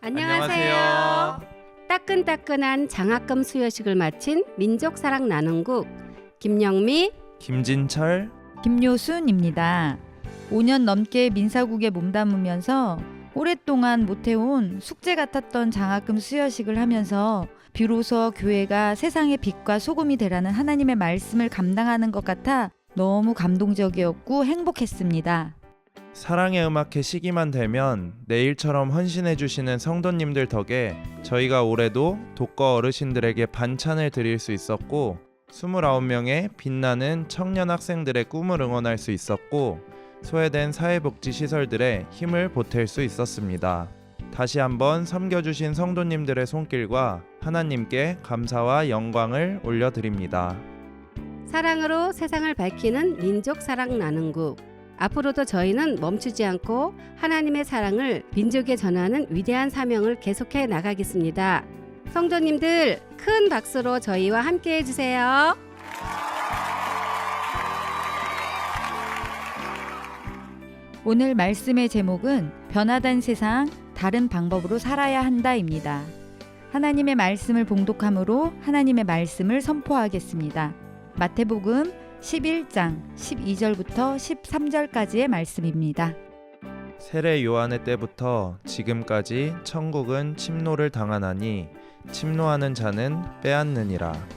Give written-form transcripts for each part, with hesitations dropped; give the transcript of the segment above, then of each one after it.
안녕하세요. 따끈따끈한 장학금 수여식을 마친 민족사랑 나눔국 김영미, 김진철, 김요순입니다. 5년 넘게 민사국에 몸담으면서 오랫동안 못해온 숙제 같았던 장학금 수여식을 하면서 비로소 교회가 세상의 빛과 소금이 되라는 하나님의 말씀을 감당하는 것 같아 너무 감동적이었고 행복했습니다. 사랑의 음악회 시기만 되면 내일처럼 헌신해 주시는 성도님들 덕에 저희가 올해도 독거 어르신들에게 반찬을 드릴 수 있었고 29명의 빛나는 청년 학생들의 꿈을 응원할 수 있었고 소외된 사회복지시설들의 힘을 보탤 수 있었습니다. 다시 한번 섬겨주신 성도님들의 손길과 하나님께 감사와 영광을 올려드립니다. 사랑으로 세상을 밝히는 민족사랑 나눔국. 앞으로도 저희는 멈추지 않고 하나님의 사랑을 민족에 전하는 위대한 사명을 계속해 나가겠습니다. 성도님들 큰 박수로 저희와 함께 해주세요. 오늘 말씀의 제목은 변화된 세상, 다른 방법으로 살아야 한다입니다. 하나님의 말씀을 봉독함으로 하나님의 말씀을 선포하겠습니다. 마태복음 11장 12절부터 13절까지의 말씀입니다. 세례 요한의 때부터 지금까지 천국은 침노를 당하나니 침노하는 자는 빼앗느니라.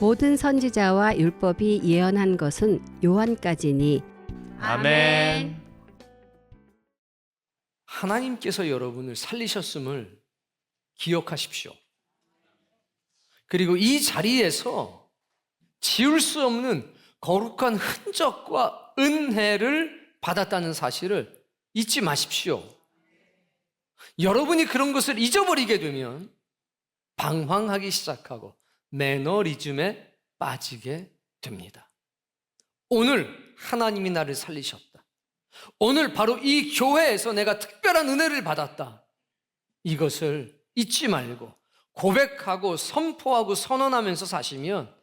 모든 선지자와 율법이 예언한 것은 요한까지니. 아멘. 하나님께서 여러분을 살리셨음을 기억하십시오. 그리고 이 자리에서 지울 수 없는 거룩한 흔적과 은혜를 받았다는 사실을 잊지 마십시오. 여러분이 그런 것을 잊어버리게 되면 방황하기 시작하고 매너리즘에 빠지게 됩니다. 오늘 하나님이 나를 살리셨다. 오늘 바로 이 교회에서 내가 특별한 은혜를 받았다. 이것을 잊지 말고 고백하고 선포하고 선언하면서 사시면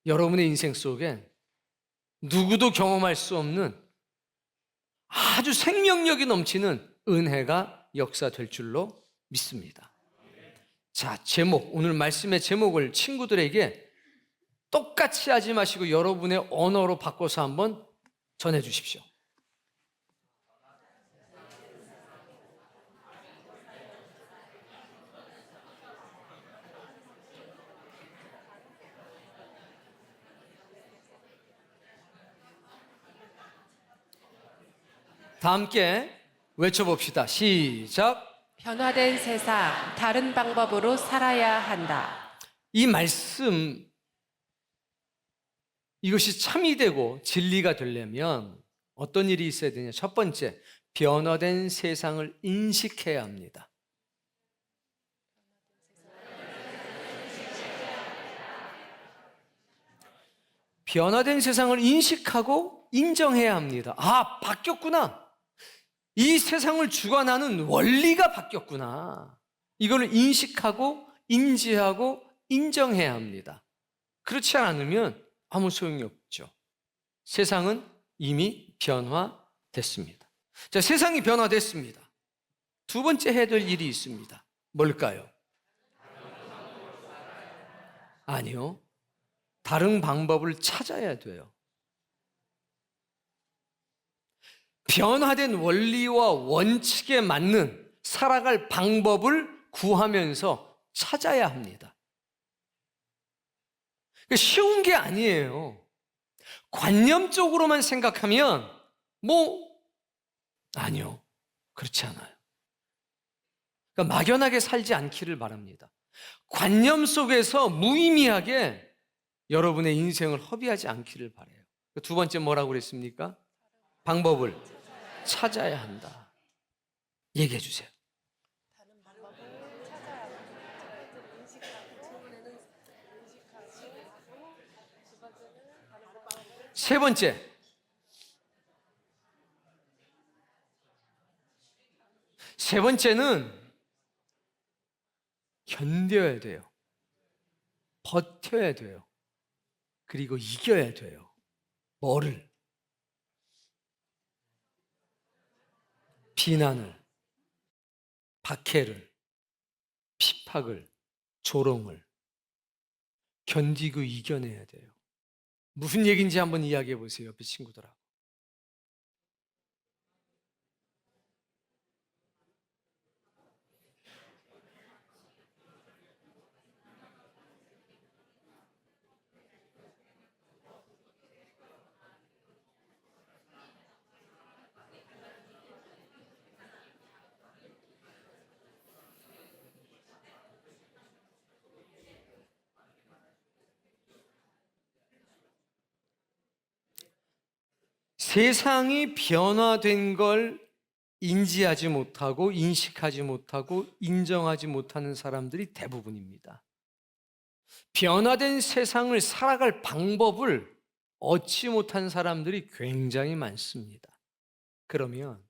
여러분의 인생 속엔 누구도 경험할 수 없는 아주 생명력이 넘치는 은혜가 역사될 줄로 믿습니다. 자, 제목, 오늘 말씀의 제목을 친구들에게 똑같이 하지 마시고 여러분의 언어로 바꿔서 한번 전해 주십시오. 다 함께 외쳐봅시다. 시작. 변화된 세상, 다른 방법으로 살아야 한다. 이 말씀, 이것이 참이 되고 진리가 되려면 어떤 일이 있어야 되냐? 첫 번째, 변화된 세상을 인식해야 합니다. 변화된 세상을 인식하고 인정해야 합니다. 아, 바뀌었구나. 이 세상을 주관하는 원리가 바뀌었구나. 이걸 인식하고 인지하고 인정해야 합니다. 그렇지 않으면 아무 소용이 없죠. 세상은 이미 변화됐습니다. 자, 세상이 변화됐습니다. 두 번째 해야 될 일이 있습니다. 뭘까요? 아니요. 다른 방법을 찾아야 돼요. 변화된 원리와 원칙에 맞는 살아갈 방법을 구하면서 찾아야 합니다. 쉬운 게 아니에요. 관념적으로만 생각하면 아니요. 그렇지 않아요. 그러니까 막연하게 살지 않기를 바랍니다. 관념 속에서 무의미하게 여러분의 인생을 허비하지 않기를 바라요. 두 번째 뭐라고 그랬습니까? 방법을 찾아야 한다. 얘기해 주세요. 세 번째, 세 번째는 견뎌야 돼요. 버텨야 돼요. 그리고 이겨야 돼요. 뭐를? 비난을, 박해를, 핍박을, 조롱을 견디고 이겨내야 돼요. 무슨 얘기인지 한번 이야기해 보세요, 옆에 친구들하고. 세상이 변화된 걸 인지하지 못하고 인식하지 못하고 인정하지 못하는 사람들이 대부분입니다. 변화된 세상을 살아갈 방법을 얻지 못한 사람들이 굉장히 많습니다. 그러면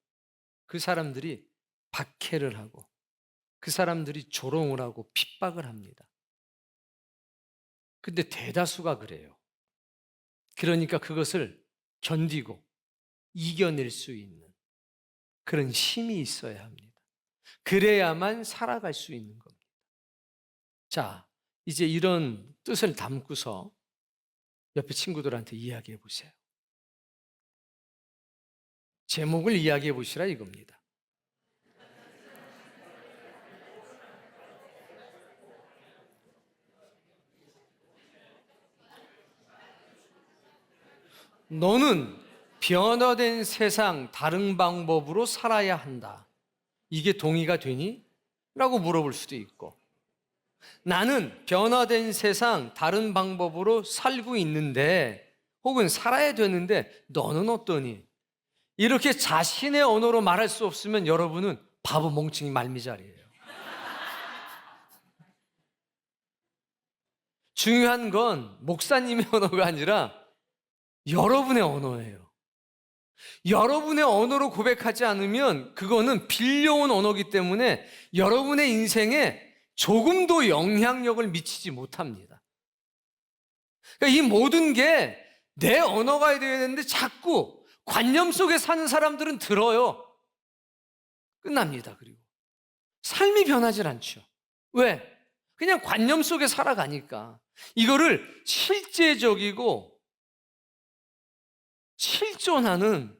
그 사람들이 박해를 하고 그 사람들이 조롱을 하고 핍박을 합니다. 근데 대다수가 그래요. 그러니까 그것을 견디고 이겨낼 수 있는 그런 힘이 있어야 합니다. 그래야만 살아갈 수 있는 겁니다. 자, 이제 이런 뜻을 담고서 옆에 친구들한테 이야기해 보세요. 제목을 이야기해 보시라 이겁니다. 너는 변화된 세상 다른 방법으로 살아야 한다. 이게 동의가 되니? 라고 물어볼 수도 있고, 나는 변화된 세상 다른 방법으로 살고 있는데 혹은 살아야 되는데 너는 어떠니? 이렇게 자신의 언어로 말할 수 없으면 여러분은 바보 멍청이 말미잘이에요. 중요한 건 목사님의 언어가 아니라 여러분의 언어예요. 여러분의 언어로 고백하지 않으면 그거는 빌려온 언어이기 때문에 여러분의 인생에 조금도 영향력을 미치지 못합니다. 그러니까 이 모든 게 내 언어가 되어야 되는데 자꾸 관념 속에 사는 사람들은 들어요. 끝납니다. 그리고 삶이 변하질 않죠. 왜? 그냥 관념 속에 살아가니까. 이거를 실제적이고 실존하는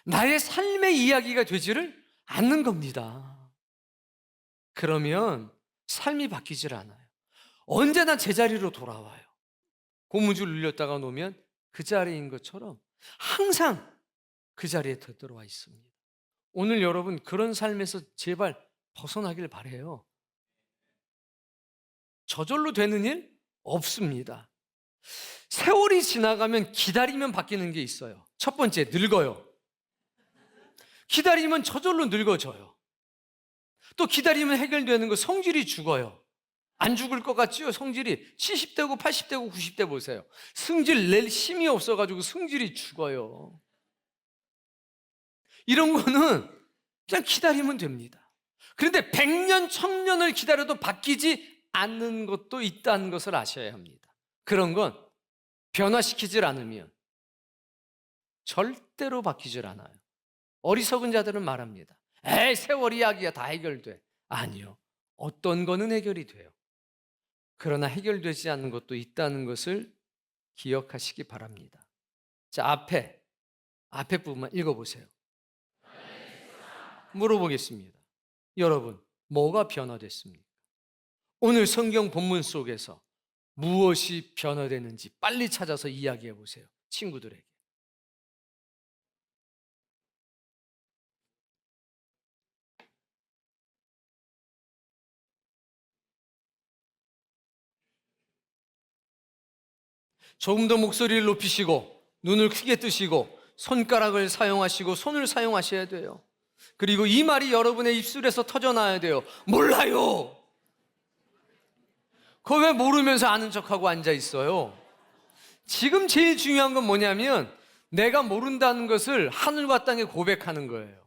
나의 삶의 이야기가 되지를 않는 겁니다. 그러면 삶이 바뀌질 않아요. 언제나 제자리로 돌아와요. 고무줄 눌렸다가 놓으면 그 자리인 것처럼 항상 그 자리에 되돌아와 있습니다. 오늘 여러분 그런 삶에서 제발 벗어나길 바라요. 저절로 되는 일 없습니다. 세월이 지나가면 기다리면 바뀌는 게 있어요. 첫 번째, 늙어요. 기다리면 저절로 늙어져요. 또 기다리면 해결되는 거, 성질이 죽어요. 안 죽을 것 같지요? 성질이 70대고 80대고 90대 보세요. 승질 낼 힘이 없어가지고 성질이 죽어요. 이런 거는 그냥 기다리면 됩니다. 그런데 100년, 1000년을 기다려도 바뀌지 않는 것도 있다는 것을 아셔야 합니다. 그런 건 변화시키질 않으면 절대로 바뀌질 않아요. 어리석은 자들은 말합니다. 에이, 세월 이야기야, 다 해결돼. 아니요. 어떤 거는 해결이 돼요. 그러나 해결되지 않는 것도 있다는 것을 기억하시기 바랍니다. 자, 앞에 부분만 읽어보세요. 물어보겠습니다. 여러분, 뭐가 변화됐습니까? 오늘 성경 본문 속에서 무엇이 변화되는지 빨리 찾아서 이야기해 보세요. 친구들에게. 조금 더 목소리를 높이시고 눈을 크게 뜨시고 손가락을 사용하시고 손을 사용하셔야 돼요. 그리고 이 말이 여러분의 입술에서 터져나와야 돼요. 몰라요. 그거 왜 모르면서 아는 척하고 앉아 있어요? 지금 제일 중요한 건 뭐냐면 내가 모른다는 것을 하늘과 땅에 고백하는 거예요.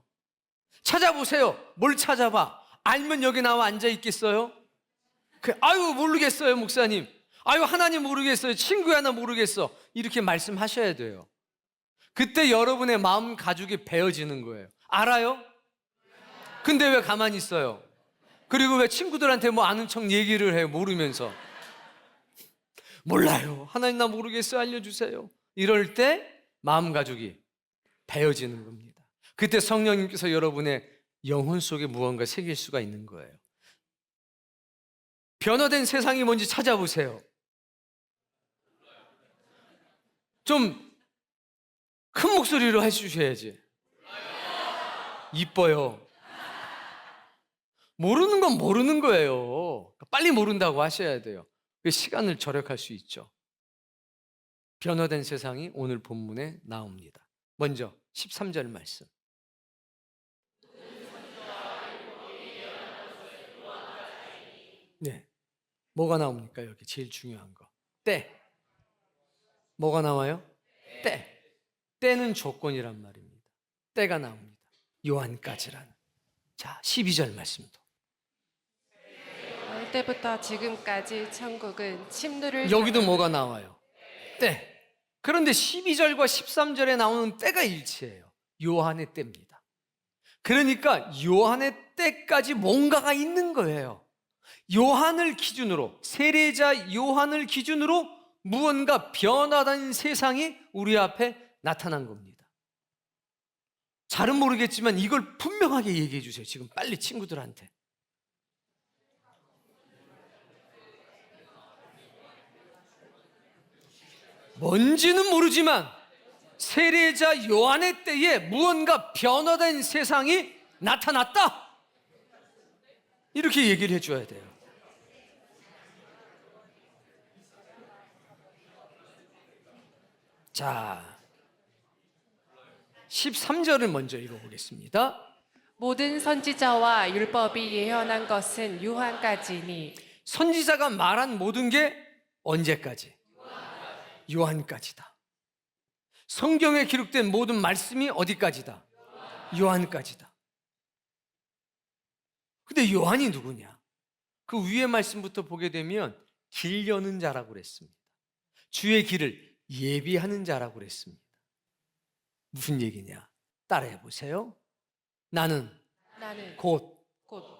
찾아보세요. 뭘 찾아봐? 알면 여기 나와 앉아 있겠어요? 아유, 모르겠어요, 목사님. 아유, 하나님 모르겠어요. 친구야, 나 모르겠어. 이렇게 말씀하셔야 돼요. 그때 여러분의 마음 가죽이 베어지는 거예요. 알아요? 근데 왜 가만히 있어요? 그리고 왜 친구들한테 뭐 아는 척 얘기를 해, 모르면서. 몰라요. 하나님 나 모르겠어요. 알려주세요. 이럴 때 마음 가족이 베어지는 겁니다. 그때 성령님께서 여러분의 영혼 속에 무언가 새길 수가 있는 거예요. 변화된 세상이 뭔지 찾아보세요. 좀 큰 목소리로 해주셔야지. 이뻐요. 모르는 건 모르는 거예요. 빨리 모른다고 하셔야 돼요. 그 시간을 절약할 수 있죠. 변화된 세상이 오늘 본문에 나옵니다. 먼저 13절 말씀. 네, 뭐가 나옵니까? 여기 제일 중요한 거. 때. 뭐가 나와요? 때. 때는 조건이란 말입니다. 때가 나옵니다. 요한까지라는. 자, 12절 말씀도. 올 때부터 지금까지 천국은 침노를 여기도 뭐가 나와요? 때. 그런데 12절과 13절에 나오는 때가 일치해요. 요한의 때입니다. 그러니까 요한의 때까지 뭔가가 있는 거예요. 요한을 기준으로, 세례자 요한을 기준으로 무언가 변화된 세상이 우리 앞에 나타난 겁니다. 잘은 모르겠지만 이걸 분명하게 얘기해 주세요. 지금 빨리 친구들한테. 뭔지는 모르지만 세례자 요한의 때에 무언가 변화된 세상이 나타났다. 이렇게 얘기를 해줘야 돼요. 자, 13절을 먼저 읽어보겠습니다. 모든 선지자와 율법이 예언한 것은 요한까지니 선지자가 말한 모든 게 언제까지? 요한까지다. 성경에 기록된 모든 말씀이 어디까지다? 요한까지다. 근데 요한이 누구냐? 그 위의 말씀부터 보게 되면 길 여는 자라고 그랬습니다. 주의 길을 예비하는 자라고 그랬습니다. 무슨 얘기냐? 따라해 보세요. 나는 곧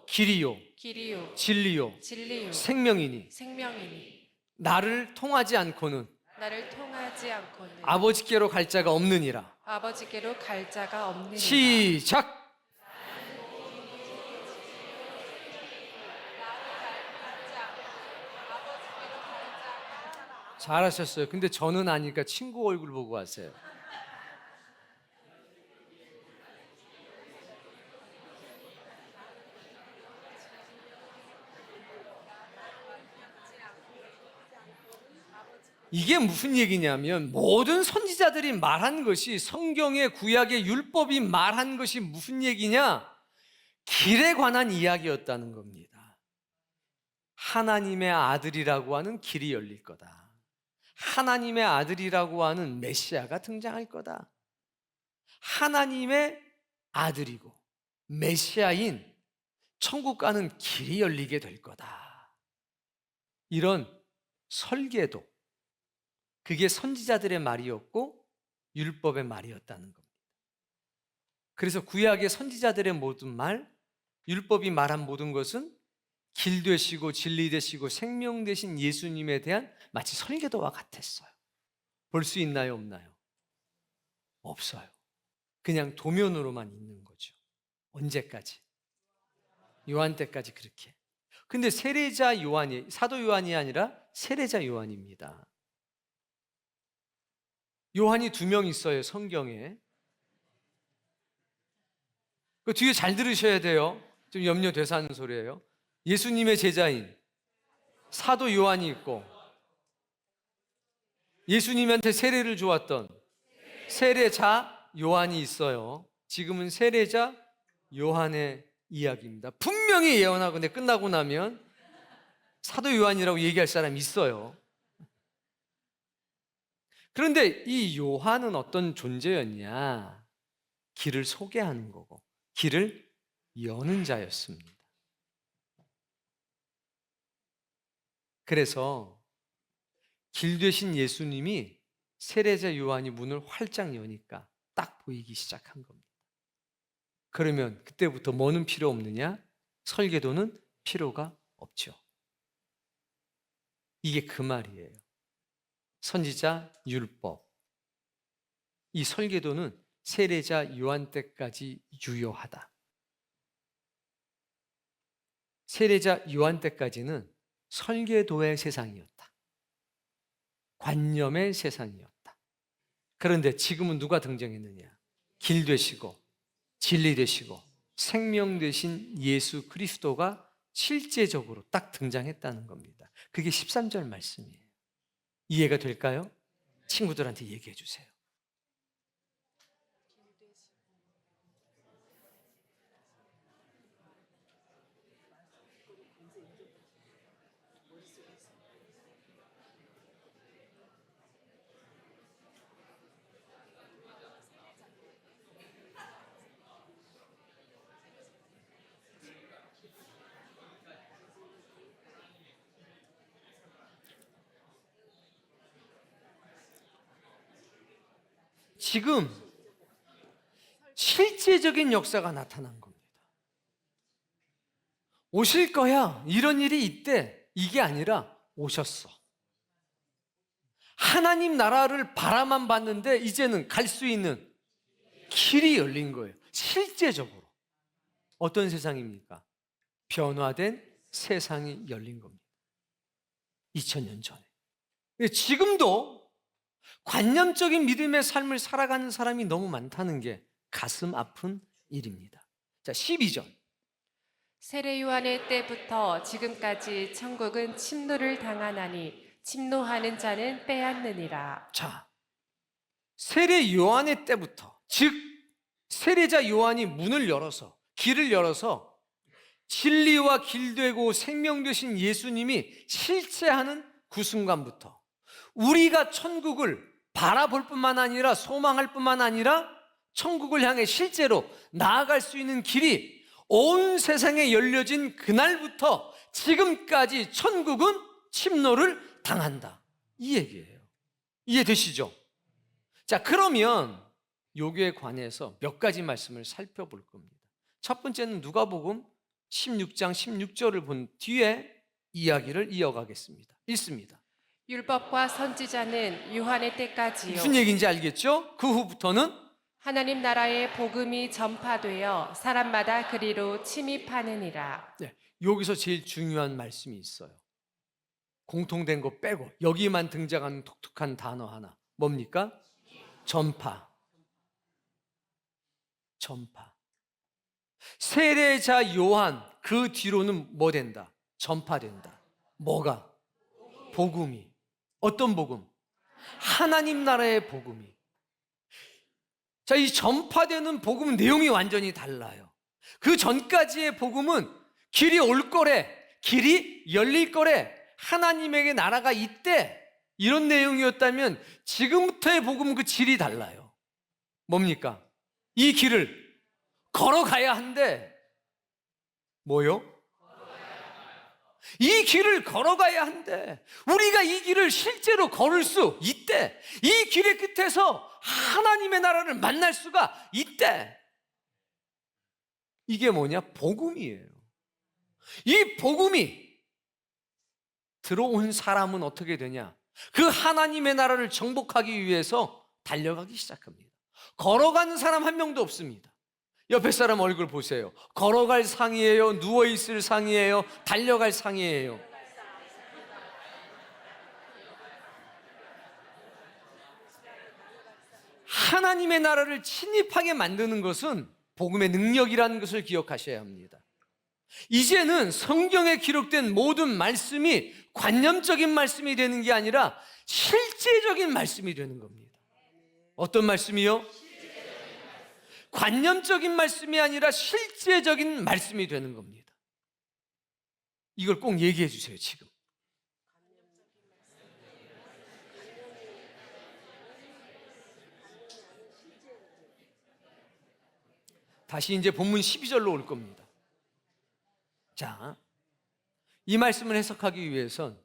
길이요 길이요 진리요 진리요 생명이니 생명이니 나를 통하지 않고는 나를 통하지 않고는 아버지께로 갈 자가 없느니라. 아버지께로 갈 자가 없느니라. 시작. 잘하셨어요. 근데 저는 아니까 친구 얼굴 보고 하세요. 이게 무슨 얘기냐면 모든 선지자들이 말한 것이, 성경의 구약의 율법이 말한 것이 무슨 얘기냐? 길에 관한 이야기였다는 겁니다. 하나님의 아들이라고 하는 길이 열릴 거다. 하나님의 아들이라고 하는 메시아가 등장할 거다. 하나님의 아들이고 메시아인 천국 가는 길이 열리게 될 거다. 이런 설계도, 그게 선지자들의 말이었고 율법의 말이었다는 겁니다. 그래서 구약의 선지자들의 모든 말, 율법이 말한 모든 것은 길 되시고 진리 되시고 생명 되신 예수님에 대한 마치 설계도와 같았어요. 볼 수 있나요? 없나요? 없어요. 그냥 도면으로만 있는 거죠. 언제까지? 요한 때까지 그렇게. 근데 세례자 요한이, 사도 요한이 아니라 세례자 요한입니다. 요한이 2명 있어요, 성경에. 그 뒤에 잘 들으셔야 돼요. 좀 염려돼서 하는 소리예요. 예수님의 제자인 사도 요한이 있고, 예수님한테 세례를 주었던 세례자 요한이 있어요. 지금은 세례자 요한의 이야기입니다. 분명히 예언하고, 근데 끝나고 나면 사도 요한이라고 얘기할 사람이 있어요. 그런데 이 요한은 어떤 존재였냐? 길을 소개하는 거고 길을 여는 자였습니다. 그래서 길 되신 예수님이 세례자 요한이 문을 활짝 여니까 딱 보이기 시작한 겁니다. 그러면 그때부터 뭐는 필요 없느냐? 설계도는 필요가 없죠. 이게 그 말이에요. 선지자, 율법. 이 설계도는 세례자 요한 때까지 유효하다. 세례자 요한 때까지는 설계도의 세상이었다. 관념의 세상이었다. 그런데 지금은 누가 등장했느냐? 길 되시고 진리 되시고 생명 되신 예수 그리스도가 실제적으로 딱 등장했다는 겁니다. 그게 13절 말씀이에요. 이해가 될까요? 친구들한테 얘기해 주세요. 지금 실제적인 역사가 나타난 겁니다. 오실 거야. 이런 일이 있대. 이게 아니라 오셨어. 하나님 나라를 바라만 봤는데 이제는 갈 수 있는 길이 열린 거예요. 실제적으로. 어떤 세상입니까? 변화된 세상이 열린 겁니다. 2000년 전에. 지금도 관념적인 믿음의 삶을 살아가는 사람이 너무 많다는 게 가슴 아픈 일입니다. 자, 12절. 세례 요한의 때부터 지금까지 천국은 침노를 당하나니 침노하는 자는 빼앗느니라. 자, 세례 요한의 때부터, 즉 세례자 요한이 문을 열어서 길을 열어서 진리와 길 되고 생명 되신 예수님이 실체하는 그 순간부터 우리가 천국을 바라볼 뿐만 아니라 소망할 뿐만 아니라 천국을 향해 실제로 나아갈 수 있는 길이 온 세상에 열려진 그날부터 지금까지 천국은 침노를 당한다. 이 얘기예요. 이해되시죠? 자, 그러면 여기에 관해서 몇 가지 말씀을 살펴볼 겁니다. 첫 번째는 누가복음 16장 16절을 본 뒤에 이야기를 이어가겠습니다. 읽습니다. 율법과 선지자는 요한의 때까지요. 무슨 얘기인지 알겠죠? 그 후부터는 하나님 나라의 복음이 전파되어 사람마다 그리로 침입하느니라. 네, 여기서 제일 중요한 말씀이 있어요. 공통된 거 빼고 여기만 등장하는 독특한 단어 하나. 뭡니까? 전파. 전파. 세례자 요한 그 뒤로는 뭐 된다? 전파된다. 뭐가? 복음이. 어떤 복음? 하나님 나라의 복음이. 자, 이 전파되는 복음 내용이 완전히 달라요. 그 전까지의 복음은 길이 올 거래, 길이 열릴 거래, 하나님에게 나라가 있대, 이런 내용이었다면 지금부터의 복음은 그 질이 달라요. 뭡니까? 이 길을 걸어가야 한대. 뭐요? 이 길을 걸어가야 한대. 우리가 이 길을 실제로 걸을 수 있대. 이 길의 끝에서 하나님의 나라를 만날 수가 있대. 이게 뭐냐? 복음이에요. 이 복음이 들어온 사람은 어떻게 되냐? 그 하나님의 나라를 정복하기 위해서 달려가기 시작합니다. 걸어가는 사람 한 명도 없습니다. 옆에 사람 얼굴 보세요. 걸어갈 상이에요? 누워있을 상이에요? 달려갈 상이에요? 하나님의 나라를 침입하게 만드는 것은 복음의 능력이라는 것을 기억하셔야 합니다. 이제는 성경에 기록된 모든 말씀이 관념적인 말씀이 되는 게 아니라 실제적인 말씀이 되는 겁니다. 어떤 말씀이요? 관념적인 말씀이 아니라 실제적인 말씀이 되는 겁니다. 이걸 꼭 얘기해 주세요, 지금. 다시 이제 본문 12절로 올 겁니다. 자, 이 말씀을 해석하기 위해선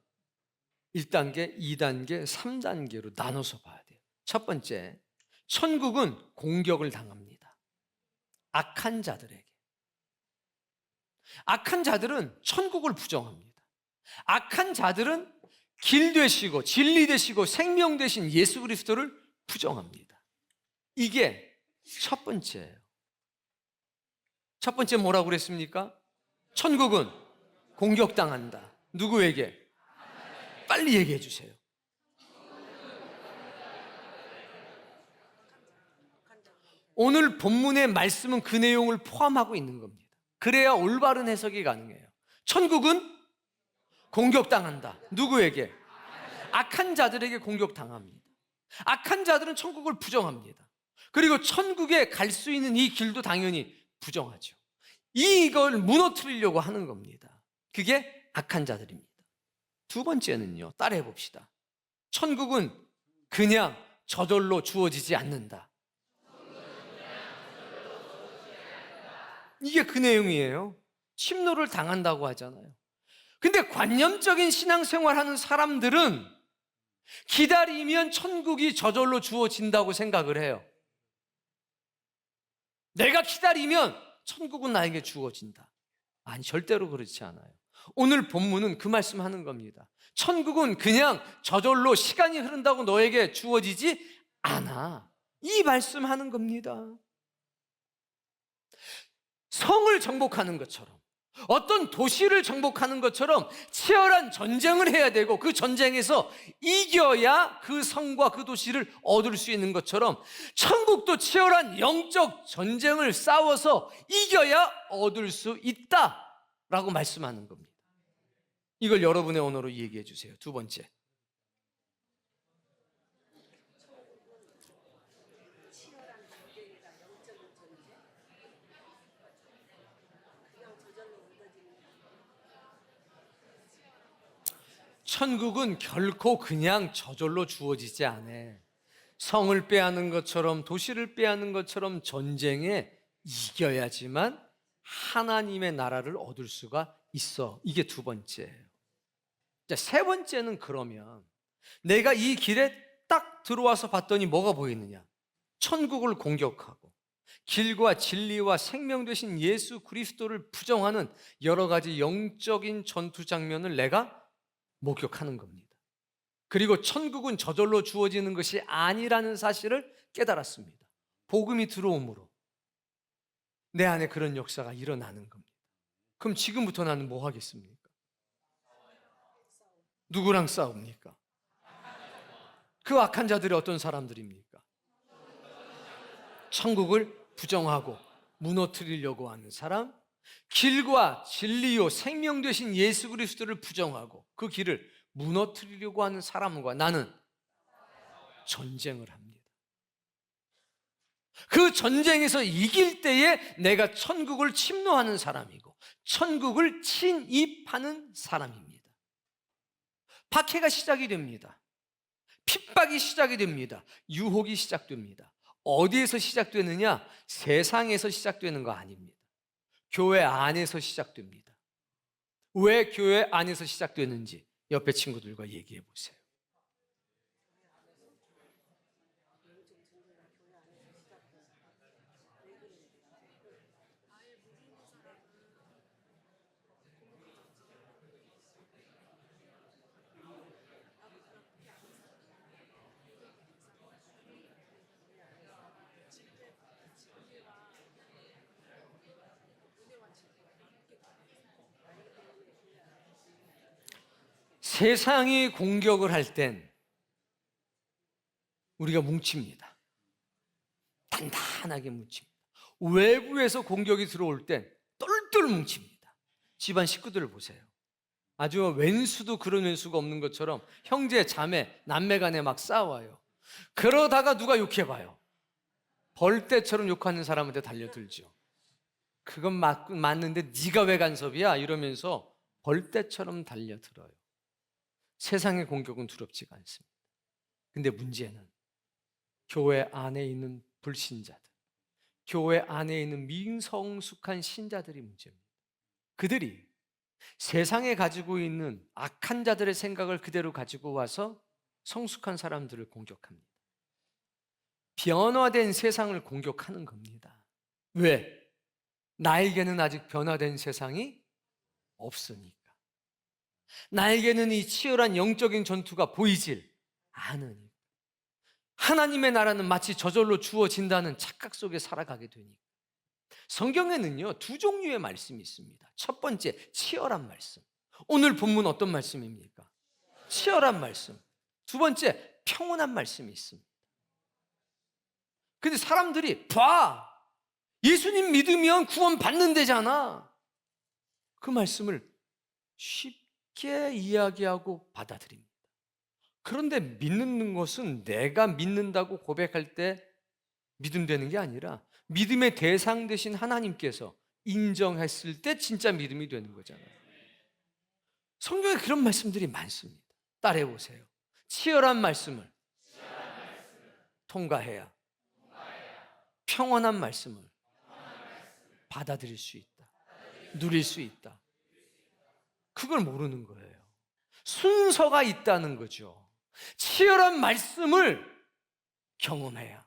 1단계, 2단계, 3단계로 나눠서 봐야 돼요. 첫 번째, 천국은 공격을 당합니다. 악한 자들에게. 악한 자들은 천국을 부정합니다. 악한 자들은 길 되시고 진리 되시고 생명 되신 예수 그리스도를 부정합니다. 이게 첫 번째예요. 첫 번째 뭐라고 그랬습니까? 천국은 공격당한다. 누구에게? 빨리 얘기해 주세요. 오늘 본문의 말씀은 그 내용을 포함하고 있는 겁니다. 그래야 올바른 해석이 가능해요. 천국은 공격당한다. 누구에게? 악한 자들에게 공격당합니다. 악한 자들은 천국을 부정합니다. 그리고 천국에 갈 수 있는 이 길도 당연히 부정하죠. 이걸 무너뜨리려고 하는 겁니다. 그게 악한 자들입니다. 두 번째는요, 따라해 봅시다. 천국은 그냥 저절로 주어지지 않는다. 이게 그 내용이에요. 침노를 당한다고 하잖아요. 근데 관념적인 신앙생활 하는 사람들은 기다리면 천국이 저절로 주어진다고 생각을 해요. 내가 기다리면 천국은 나에게 주어진다. 아니, 절대로 그렇지 않아요. 오늘 본문은 그 말씀하는 겁니다. 천국은 그냥 저절로 시간이 흐른다고 너에게 주어지지 않아. 이 말씀하는 겁니다. 성을 정복하는 것처럼, 어떤 도시를 정복하는 것처럼 치열한 전쟁을 해야 되고 그 전쟁에서 이겨야 그 성과 그 도시를 얻을 수 있는 것처럼 천국도 치열한 영적 전쟁을 싸워서 이겨야 얻을 수 있다라고 말씀하는 겁니다. 이걸 여러분의 언어로 얘기해 주세요. 두 번째, 천국은 결코 그냥 저절로 주어지지 않아. 성을 빼앗는 것처럼 도시를 빼앗는 것처럼 전쟁에 이겨야지만 하나님의 나라를 얻을 수가 있어. 이게 두 번째예요. 자, 세 번째는 그러면 내가 이 길에 딱 들어와서 봤더니 뭐가 보이느냐? 천국을 공격하고 길과 진리와 생명 되신 예수 그리스도를 부정하는 여러 가지 영적인 전투 장면을 내가 목격하는 겁니다. 그리고 천국은 저절로 주어지는 것이 아니라는 사실을 깨달았습니다. 복음이 들어옴으로 내 안에 그런 역사가 일어나는 겁니다. 그럼 지금부터 나는 뭐 하겠습니까? 누구랑 싸웁니까? 그 악한 자들이 어떤 사람들입니까? 천국을 부정하고 무너뜨리려고 하는 사람, 길과 진리요 생명 되신 예수 그리스도를 부정하고 그 길을 무너뜨리려고 하는 사람과 나는 전쟁을 합니다. 그 전쟁에서 이길 때에 내가 천국을 침노하는 사람이고 천국을 침입하는 사람입니다. 박해가 시작이 됩니다. 핍박이 시작이 됩니다. 유혹이 시작됩니다. 어디에서 시작되느냐? 세상에서 시작되는 거 아닙니다. 교회 안에서 시작됩니다. 왜 교회 안에서 시작되는지 옆에 친구들과 얘기해 보세요. 세상이 공격을 할 땐 우리가 뭉칩니다. 단단하게 뭉칩니다. 외부에서 공격이 들어올 땐 똘똘 뭉칩니다. 집안 식구들을 보세요. 아주 왼수도 그런 왼수가 없는 것처럼 형제, 자매, 남매 간에 막 싸워요. 그러다가 누가 욕해봐요. 벌떼처럼 욕하는 사람한테 달려들죠. 그건 맞는데 네가 왜 간섭이야? 이러면서 벌떼처럼 달려들어요. 세상의 공격은 두렵지가 않습니다. 근데 문제는 교회 안에 있는 불신자들, 교회 안에 있는 미성숙한 신자들이 문제입니다. 그들이 세상에 가지고 있는 악한 자들의 생각을 그대로 가지고 와서 성숙한 사람들을 공격합니다. 변화된 세상을 공격하는 겁니다. 왜? 나에게는 아직 변화된 세상이 없으니까. 나에게는 이 치열한 영적인 전투가 보이질 않으니까. 하나님의 나라는 마치 저절로 주어진다는 착각 속에 살아가게 되니까. 성경에는요, 두 종류의 말씀이 있습니다. 첫 번째, 치열한 말씀. 오늘 본문 어떤 말씀입니까? 치열한 말씀. 두 번째, 평온한 말씀이 있습니다. 근데 사람들이 봐, 예수님 믿으면 구원 받는 데잖아. 그 말씀을 쉽게 이야기하고 받아들입니다. 그런데 믿는 것은 내가 믿는다고 고백할 때 믿음되는 게 아니라 믿음의 대상 되신 하나님께서 인정했을 때 진짜 믿음이 되는 거잖아요. 성경에 그런 말씀들이 많습니다. 따라해 보세요. 치열한 말씀을 통과해야 평온한 말씀을 받아들일 수 있다. 누릴 수 있다. 그걸 모르는 거예요. 순서가 있다는 거죠. 치열한 말씀을 경험해야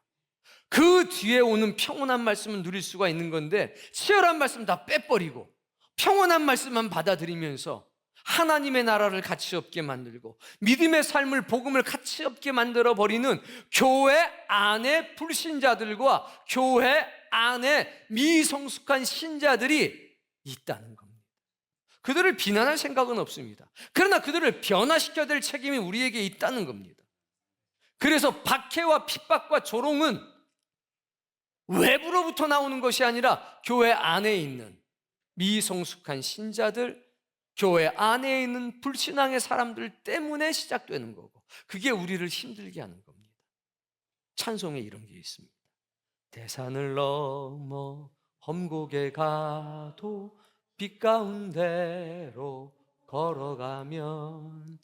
그 뒤에 오는 평온한 말씀을 누릴 수가 있는 건데, 치열한 말씀 다 빼버리고 평온한 말씀만 받아들이면서 하나님의 나라를 가치 없게 만들고 믿음의 삶을, 복음을 가치 없게 만들어 버리는 교회 안에 불신자들과 교회 안에 미성숙한 신자들이 있다는 겁니다. 그들을 비난할 생각은 없습니다. 그러나 그들을 변화시켜야 될 책임이 우리에게 있다는 겁니다. 그래서 박해와 핍박과 조롱은 외부로부터 나오는 것이 아니라 교회 안에 있는 미성숙한 신자들, 교회 안에 있는 불신앙의 사람들 때문에 시작되는 거고, 그게 우리를 힘들게 하는 겁니다. 찬송에 이런 게 있습니다. 대산을 넘어 험곡에 가도 빛 가운데로 걸어가면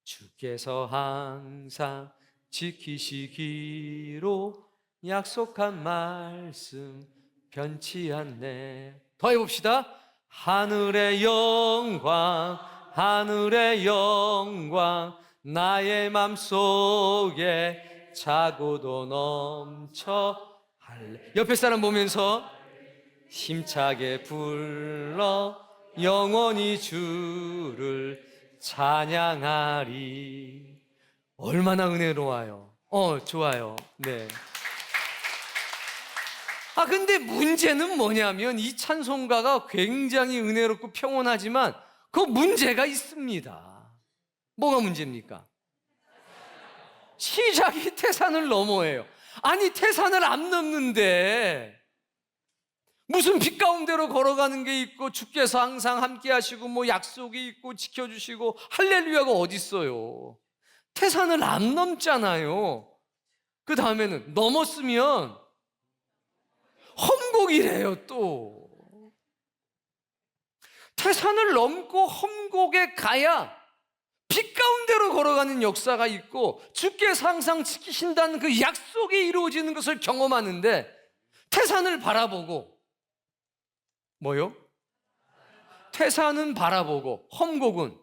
주께서 항상 지키시기로 약속한 말씀 변치 않네. 더 해봅시다. 하늘의 영광, 하늘의 영광, 나의 맘속에 차고도 넘쳐 할래. 옆에 사람 보면서 힘차게 불러 영원히 주를 찬양하리. 얼마나 은혜로워요. 좋아요. 네. 근데 문제는 뭐냐면 이 찬송가가 굉장히 은혜롭고 평온하지만 그 문제가 있습니다. 뭐가 문제입니까? 시작이 태산을 넘어예요. 아니, 태산을 안 넘는데 무슨 빛 가운데로 걸어가는 게 있고 주께서 항상 함께 하시고 뭐 약속이 있고 지켜주시고 할렐루야가 어디 있어요? 태산을 안 넘잖아요. 그 다음에는 넘었으면 험곡이래요. 또 태산을 넘고 험곡에 가야 빛 가운데로 걸어가는 역사가 있고 주께서 항상 지키신다는 그 약속이 이루어지는 것을 경험하는데, 태산을 바라보고 뭐요? 태산은 바라보고 험곡은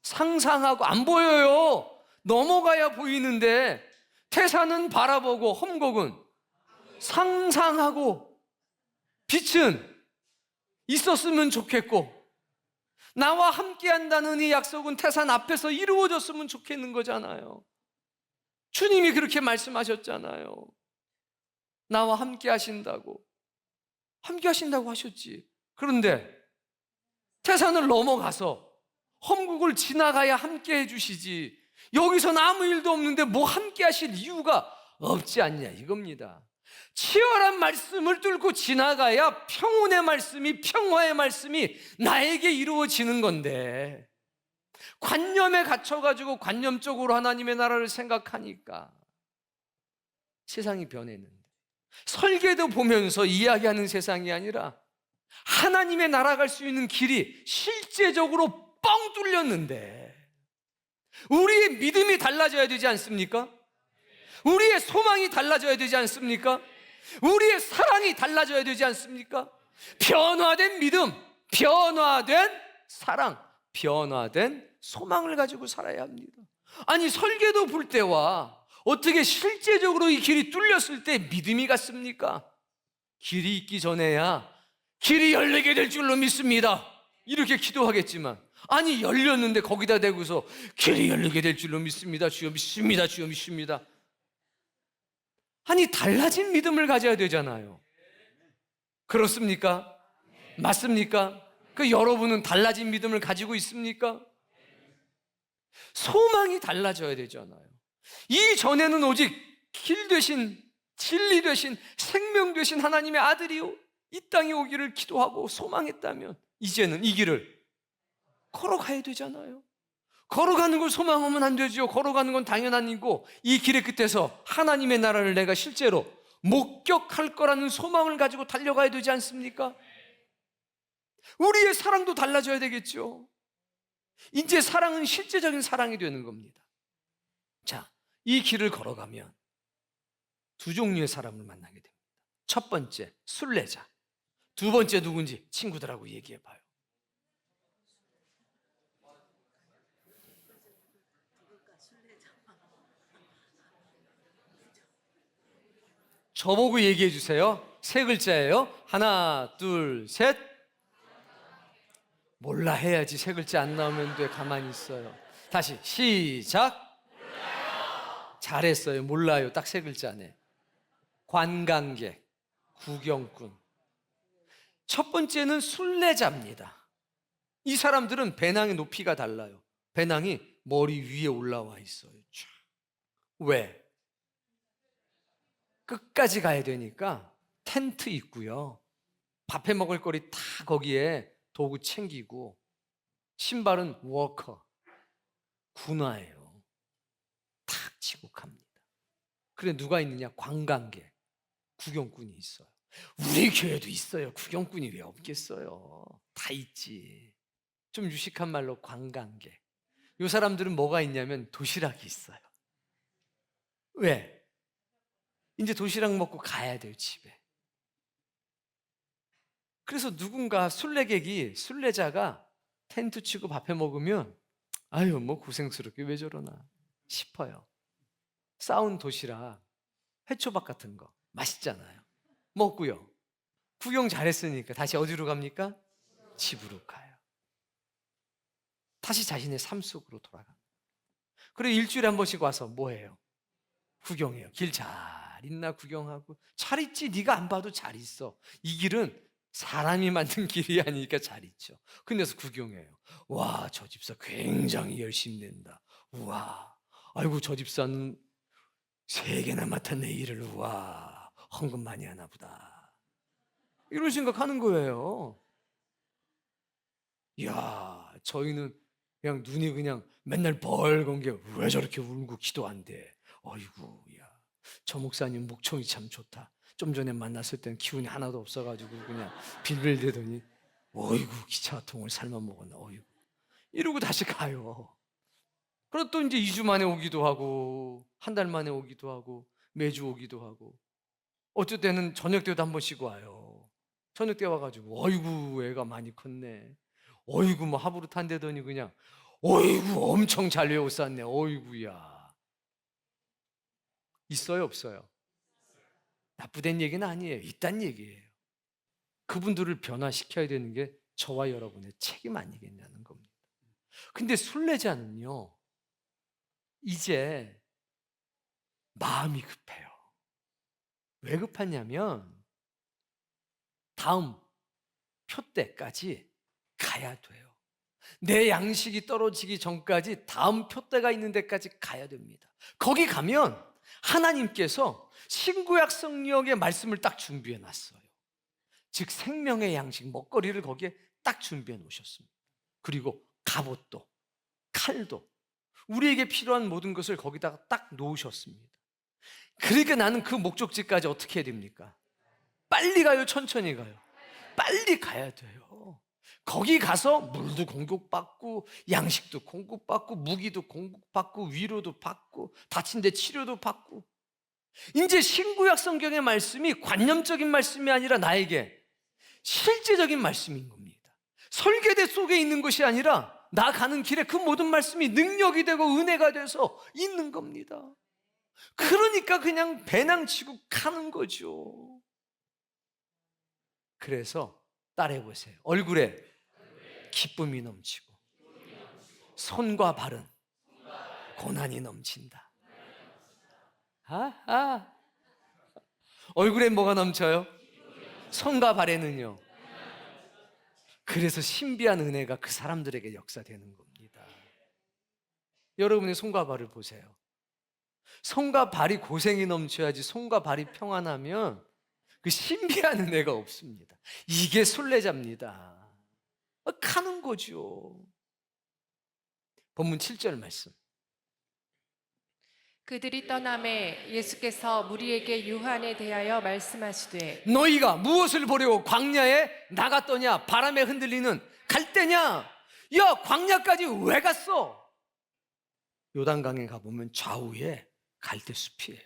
상상하고 안 보여요. 넘어가야 보이는데 태산은 바라보고 험곡은 상상하고, 빛은 있었으면 좋겠고 나와 함께 한다는 이 약속은 태산 앞에서 이루어졌으면 좋겠는 거잖아요. 주님이 그렇게 말씀하셨잖아요. 나와 함께 하신다고 하셨지. 그런데 태산을 넘어가서 험곡을 지나가야 함께 해주시지, 여기서는 아무 일도 없는데 뭐 함께 하실 이유가 없지 않냐 이겁니다. 치열한 말씀을 뚫고 지나가야 평온의 말씀이, 평화의 말씀이 나에게 이루어지는 건데, 관념에 갇혀가지고 관념적으로 하나님의 나라를 생각하니까 세상이 변했는데, 설계도 보면서 이야기하는 세상이 아니라 하나님의 나라 갈 수 있는 길이 실제적으로 뻥 뚫렸는데, 우리의 믿음이 달라져야 되지 않습니까? 우리의 소망이 달라져야 되지 않습니까? 우리의 사랑이 달라져야 되지 않습니까? 변화된 믿음, 변화된 사랑, 변화된 소망을 가지고 살아야 합니다. 아니, 설계도 볼 때와 어떻게 실제적으로 이 길이 뚫렸을 때 믿음이 갔습니까? 길이 있기 전에야 길이 열리게 될 줄로 믿습니다. 이렇게 기도하겠지만, 아니 열렸는데 거기다 대고서 길이 열리게 될 줄로 믿습니다. 주여 믿습니다. 주여 믿습니다. 아니 달라진 믿음을 가져야 되잖아요. 그렇습니까? 맞습니까? 그 여러분은 달라진 믿음을 가지고 있습니까? 소망이 달라져야 되잖아요. 이전에는 오직 길 되신, 진리 되신, 생명 되신 하나님의 아들이요 이 땅에 오기를 기도하고 소망했다면, 이제는 이 길을 걸어가야 되잖아요. 걸어가는 걸 소망하면 안 되죠. 걸어가는 건 당연한 일이고, 이 길의 끝에서 하나님의 나라를 내가 실제로 목격할 거라는 소망을 가지고 달려가야 되지 않습니까? 우리의 사랑도 달라져야 되겠죠. 이제 사랑은 실제적인 사랑이 되는 겁니다. 자, 이 길을 걸어가면 두 종류의 사람을 만나게 됩니다. 첫 번째, 순례자. 두 번째 누군지 친구들하고 얘기해 봐요. 저보고 얘기해 주세요. 세 글자예요. 하나, 둘, 셋. 몰라 해야지. 세 글자 안 나오면 돼. 가만히 있어요. 다시 시작. 몰라요. 잘했어요. 몰라요. 딱 세 글자네. 관광객, 구경꾼. 첫 번째는 순례자입니다. 이 사람들은 배낭의 높이가 달라요. 배낭이 머리 위에 올라와 있어요. 쫙. 왜? 끝까지 가야 되니까 텐트 있고요. 밥해 먹을 거리 다 거기에 도구 챙기고, 신발은 워커, 군화예요. 탁 치고 갑니다. 그래 누가 있느냐? 관광객, 구경꾼이 있어요. 우리 교회도 있어요. 구경꾼이 왜 없겠어요? 다 있지. 좀 유식한 말로 관광객. 이 사람들은 뭐가 있냐면 도시락이 있어요. 왜? 이제 도시락 먹고 가야 돼요, 집에. 그래서 누군가 순례자가 텐트 치고 밥해 먹으면 아유 뭐 고생스럽게 왜 저러나 싶어요. 싸운 도시락, 회초밥 같은 거 맛있잖아요. 먹고요. 구경 잘했으니까 다시 어디로 갑니까? 집으로 가요. 다시 자신의 삶 속으로 돌아갑니다. 그리고 일주일에 한 번씩 와서 뭐 해요? 구경해요. 길 잘 있나 구경하고. 잘 있지. 네가 안 봐도 잘 있어. 이 길은 사람이 만든 길이 아니니까 잘 있죠. 근데서 구경해요. 와, 저 집사 굉장히 열심히 낸다. 우와, 아이고 저 집사는 3개나 맡았네 일을. 우와, 헌금 많이 하나 보다. 이런 생각하는 거예요. 이야, 저희는 그냥 눈이 그냥 맨날 벌건 게 왜 저렇게 울고 기도 안 돼. 어이구, 야, 저 목사님 목청이 참 좋다. 좀 전에 만났을 때는 기운이 하나도 없어가지고 그냥 빌빌대더니 어이구 기차통을 삶아 먹었나. 어이구, 이러고 다시 가요. 그리고 또 이제 2주 만에 오기도 하고 한 달 만에 오기도 하고 매주 오기도 하고, 어쩔 때는 저녁 때도 한 번씩 와요. 저녁 때 와가지고 어이구 애가 많이 컸네. 어이구 뭐 하부로 탄대더니 그냥 어이구 엄청 잘 외웠었네. 어이구야. 있어요 없어요? 나쁘다는 얘기는 아니에요. 있다는 얘기예요. 그분들을 변화시켜야 되는 게 저와 여러분의 책임 아니겠냐는 겁니다. 근데 순례자는요, 이제 마음이 급해요. 왜 급하냐면 다음 표대까지 가야 돼요. 내 양식이 떨어지기 전까지 다음 표대가 있는 데까지 가야 됩니다. 거기 가면 하나님께서 신구약 성경의 말씀을 딱 준비해 놨어요. 즉 생명의 양식, 먹거리를 거기에 딱 준비해 놓으셨습니다. 그리고 갑옷도 칼도 우리에게 필요한 모든 것을 거기다가 딱 놓으셨습니다. 그러니까 나는 그 목적지까지 어떻게 해야 됩니까? 빨리 가요, 천천히 가요? 빨리 가야 돼요. 거기 가서 물도 공급받고 양식도 공급받고 무기도 공급받고 위로도 받고 다친 데 치료도 받고. 이제 신구약 성경의 말씀이 관념적인 말씀이 아니라 나에게 실제적인 말씀인 겁니다. 설계대 속에 있는 것이 아니라 나 가는 길에 그 모든 말씀이 능력이 되고 은혜가 돼서 있는 겁니다. 그러니까 그냥 배낭치고 가는 거죠. 그래서 따라해 보세요. 얼굴에 기쁨이 넘치고 손과 발은 고난이 넘친다. 얼굴에 뭐가 넘쳐요? 손과 발에는요. 그래서 신비한 은혜가 그 사람들에게 역사되는 겁니다. 여러분의 손과 발을 보세요. 손과 발이 고생이 넘쳐야지 손과 발이 평안하면 그 신비한 은혜가 없습니다. 이게 순례자입니다. 가는 거죠. 본문 7절 말씀. 그들이 떠남에 예수께서 무리에게 유한에 대하여 말씀하시되 너희가 무엇을 보려고 광야에 나갔더냐? 바람에 흔들리는 갈대냐? 야, 광야까지 왜 갔어? 요단강에 가보면 좌우에 갈대숲이에요.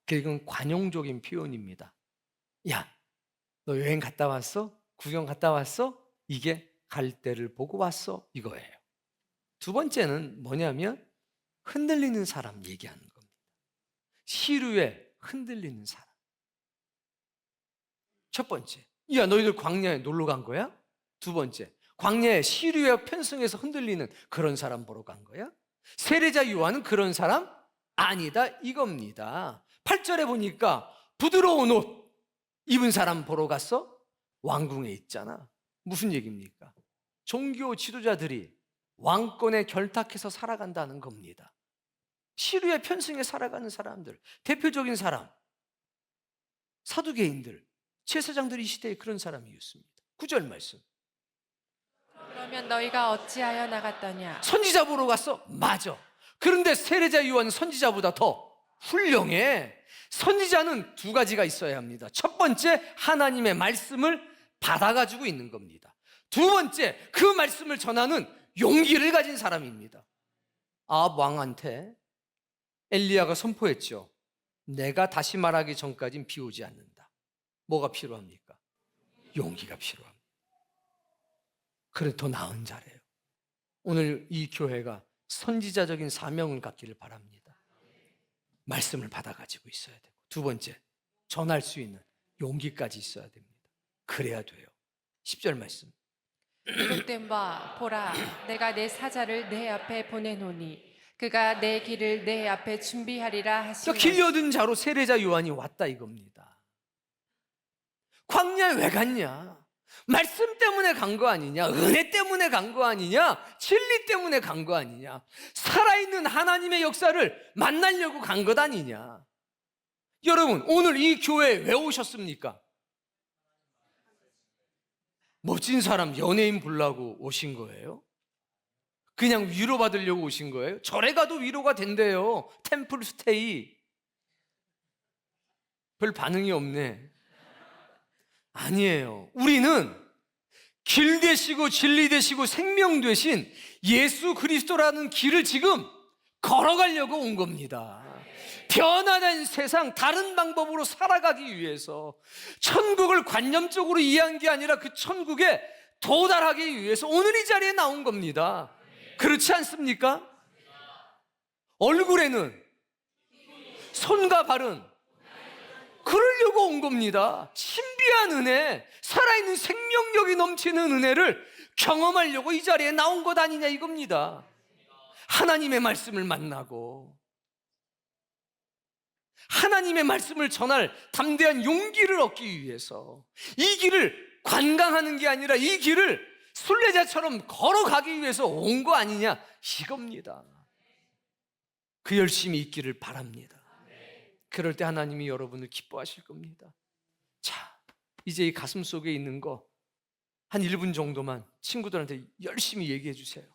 그건 관용적인 표현입니다. 야, 너 여행 갔다 왔어? 구경 갔다 왔어? 이게 갈대를 보고 왔어, 이거예요. 두 번째는 뭐냐면 흔들리는 사람 얘기하는 겁니다. 시류에 흔들리는 사람. 첫 번째, 야, 너희들 광야에 놀러 간 거야? 두 번째, 광야에 시류에 편승해서 흔들리는 그런 사람 보러 간 거야? 세례자 요한은 그런 사람 아니다, 이겁니다. 8절에 보니까 부드러운 옷 입은 사람 보러 갔어? 왕궁에 있잖아. 무슨 얘기입니까? 종교 지도자들이 왕권에 결탁해서 살아간다는 겁니다. 시류의 편승에 살아가는 사람들, 대표적인 사람, 사두개인들, 제사장들이 이 시대에 그런 사람이었습니다. 9절 말씀. 그러면 너희가 어찌하여 나갔더냐? 선지자 보러 갔어? 맞아. 그런데 세례자 요한은 선지자보다 더 훌륭해. 선지자는 두 가지가 있어야 합니다. 첫 번째, 하나님의 말씀을 받아가지고 있는 겁니다. 두 번째, 그 말씀을 전하는 용기를 가진 사람입니다. 아합 왕한테 엘리야가 선포했죠. 내가 다시 말하기 전까진 비 오지 않는다. 뭐가 필요합니까? 용기가 필요합니다. 그래, 더 나은 자래요. 오늘 이 교회가 선지자적인 사명을 갖기를 바랍니다. 말씀을 받아가지고 있어야 되고, 두 번째, 전할 수 있는 용기까지 있어야 됩니다. 그래야 돼요. 10절 말씀. 기록된 바 보라, 내가 내 사자를 내 앞에 보내노니 그가 내 길을 내 앞에 준비하리라 하시니. 길려든 자로 세례자 요한이 왔다 이겁니다. 광야에 왜 갔냐? 말씀 때문에 간 거 아니냐? 은혜 때문에 간 거 아니냐? 진리 때문에 간 거 아니냐? 살아있는 하나님의 역사를 만나려고 간 것 아니냐? 여러분, 오늘 이 교회에 왜 오셨습니까? 멋진 사람, 연예인 보려고 오신 거예요? 그냥 위로받으려고 오신 거예요? 절에 가도 위로가 된대요. 템플 스테이. 별 반응이 없네. 아니에요. 우리는 길 되시고 진리 되시고 생명 되신 예수 그리스도라는 길을 지금 걸어가려고 온 겁니다. 변화된 세상, 다른 방법으로 살아가기 위해서, 천국을 관념적으로 이해한 게 아니라 그 천국에 도달하기 위해서 오늘 이 자리에 나온 겁니다. 그렇지 않습니까? 얼굴에는, 손과 발은 그러려고 온 겁니다. 신비한 은혜, 살아있는 생명력이 넘치는 은혜를 경험하려고 이 자리에 나온 것 아니냐 이겁니다. 하나님의 말씀을 만나고 하나님의 말씀을 전할 담대한 용기를 얻기 위해서, 이 길을 관광하는 게 아니라 이 길을 순례자처럼 걸어가기 위해서 온 거 아니냐 이겁니다. 그 열심이 있기를 바랍니다. 그럴 때 하나님이 여러분을 기뻐하실 겁니다. 자, 이제 이 가슴 속에 있는 거 한 1분 정도만 친구들한테 열심히 얘기해 주세요.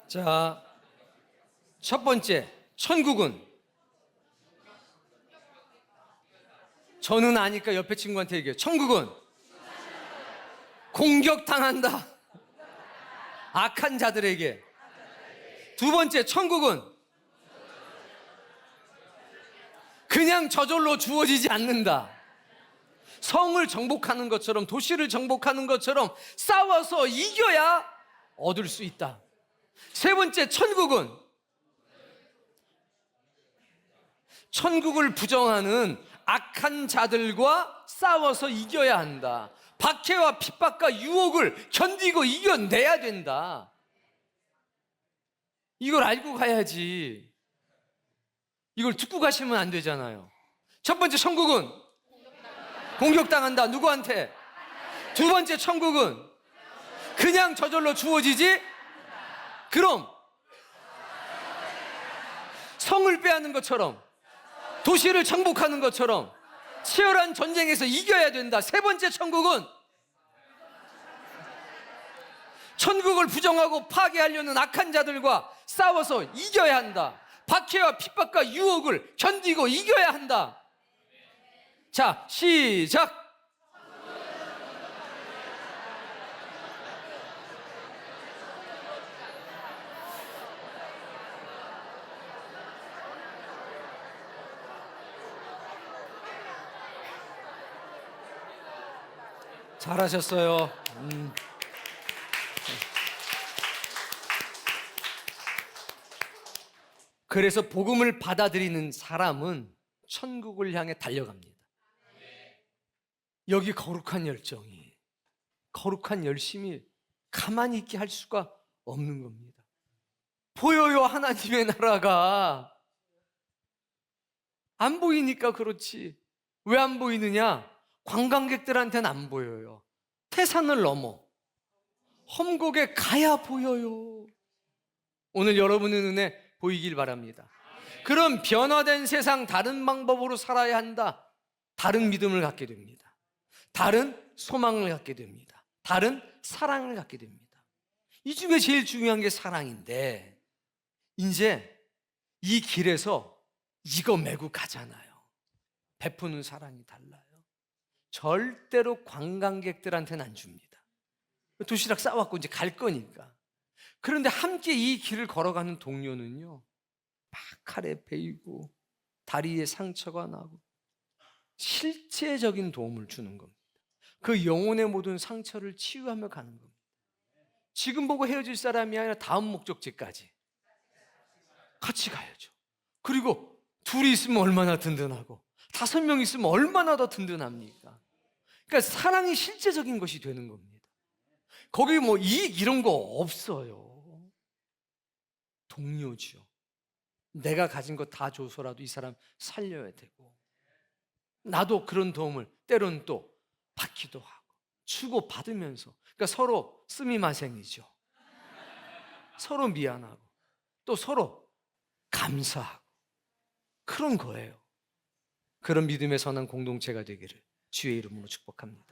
자, 첫 번째, 천국은 저는 아니까 옆에 친구한테 얘기해요. 천국은 공격당한다. 악한 자들에게. 두 번째, 천국은 그냥 저절로 주어지지 않는다. 성을 정복하는 것처럼, 도시를 정복하는 것처럼 싸워서 이겨야 얻을 수 있다. 세 번째, 천국을 부정하는 악한 자들과 싸워서 이겨야 한다. 박해와 핍박과 유혹을 견디고 이겨내야 된다. 이걸 알고 가야지. 이걸 듣고 가시면 안 되잖아요. 첫 번째, 천국은 공격당한다. 누구한테? 두 번째, 천국은 그냥 저절로 주어지지? 그럼 성을 빼앗는 것처럼, 도시를 정복하는 것처럼 치열한 전쟁에서 이겨야 된다. 세 번째, 천국을 부정하고 파괴하려는 악한 자들과 싸워서 이겨야 한다. 박해와 핍박과 유혹을 견디고 이겨야 한다. 자, 시작! 잘하셨어요. 그래서 복음을 받아들이는 사람은 천국을 향해 달려갑니다. 여기 거룩한 열정이, 거룩한 열심이 가만히 있게 할 수가 없는 겁니다. 보여요, 하나님의 나라가. 안 보이니까 그렇지. 왜 안 보이느냐? 관광객들한테는 안 보여요. 태산을 넘어 험곡에 가야 보여요. 오늘 여러분의 눈에 보이길 바랍니다. 그럼 변화된 세상, 다른 방법으로 살아야 한다. 다른 믿음을 갖게 됩니다. 다른 소망을 갖게 됩니다. 다른 사랑을 갖게 됩니다. 이 중에 제일 중요한 게 사랑인데, 이제 이 길에서 이거 메고 가잖아요. 베푸는 사랑이 달라요. 절대로 관광객들한테는 안 줍니다. 도시락 싸왔고 이제 갈 거니까. 그런데 함께 이 길을 걸어가는 동료는요, 막 칼에 베이고 다리에 상처가 나고 실제적인 도움을 주는 겁니다. 그 영혼의 모든 상처를 치유하며 가는 겁니다. 지금 보고 헤어질 사람이 아니라 다음 목적지까지 같이 가야죠. 그리고 둘이 있으면 얼마나 든든하고 5명 있으면 얼마나 더 든든합니까? 그러니까 사랑이 실제적인 것이 되는 겁니다. 거기 뭐 이익 이런 거 없어요. 동료지요. 내가 가진 거 다 줘서라도 이 사람 살려야 되고, 나도 그런 도움을 때로는 또 받기도 하고, 주고 받으면서, 그러니까 서로 스미마생이죠. 서로 미안하고 또 서로 감사하고, 그런 거예요. 그런 믿음의 선한 공동체가 되기를 주의 이름으로 축복합니다.